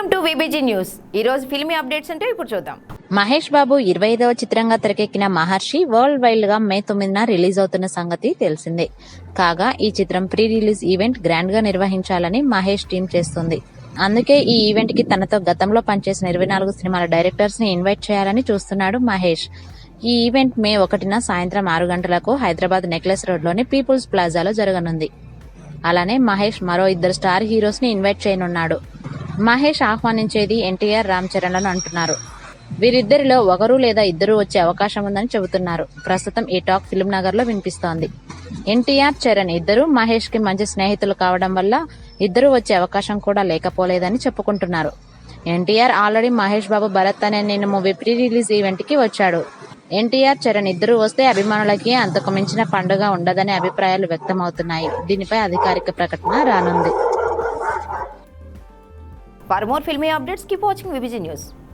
Welcome to VBG news. ఈ రోజు filmy updates అంటే ఇప్పుడు చూద్దాం. మహేష్ బాబు 25వ చిత్రంగా తెరకెక్కిన మహర్షి వరల్డ్ వైడ్ గా మే 9న రిలీజ్ అవుతున్న సంగతి తెలిసిందే. కాగా ఈ చిత్రం ప్రీ రిలీజ్ ఈవెంట్ గ్రాండ్ గా నిర్వహించాలని మహేష్ టీం చేస్తుంది. అందుకే ఈ ఈవెంట్ కి తనతో గతంలో పనిచేసిన 24 సినిమాల డైరెక్టర్స్ ని ఇన్వైట్ చేయాలని చూస్తున్నాడు మహేష్. ఈ ఈవెంట్ మే 1న సాయంత్రం 6 గంటలకు హైదరాబాద్ నెక్లెస్ రోడ్ లోని పీపుల్స్ ప్లాజాలో జరగనుంది. అలానే మహేష్ మరో 2 స్టార్ హీరోస్ ని ఇన్వైట్ చేయనున్నాడు. మహేష్ ఆహ్వానించేది ఎన్టీఆర్, రామ్ చరణ్లను అంటున్నారు. వీరిద్దరిలో ఒకరు లేదా ఇద్దరు వచ్చే అవకాశం ఉందని చెబుతున్నారు. ప్రస్తుతం ఈ టాక్ ఫిల్మ్ నగర్ లో వినిపిస్తోంది. ఎన్టీఆర్, చరణ్ ఇద్దరు మహేష్ కి మంచి స్నేహితులు కావడం వల్ల ఇద్దరు వచ్చే అవకాశం కూడా లేకపోలేదని చెప్పుకుంటున్నారు. ఎన్టీఆర్ ఆల్రెడీ మహేష్ బాబు భరత్ అనే నేను మూవీ ప్రీ రిలీజ్ ఈవెంట్ కి వచ్చాడు. ఎన్టీఆర్, చరణ్ ఇద్దరు వస్తే అభిమానులకి అంతకు మించిన పండుగ ఉండదనే అభిప్రాయాలు వ్యక్తమవుతున్నాయి. దీనిపై అధికారిక ప్రకటన రానుంది. For more filmy updates, keep watching VBG news.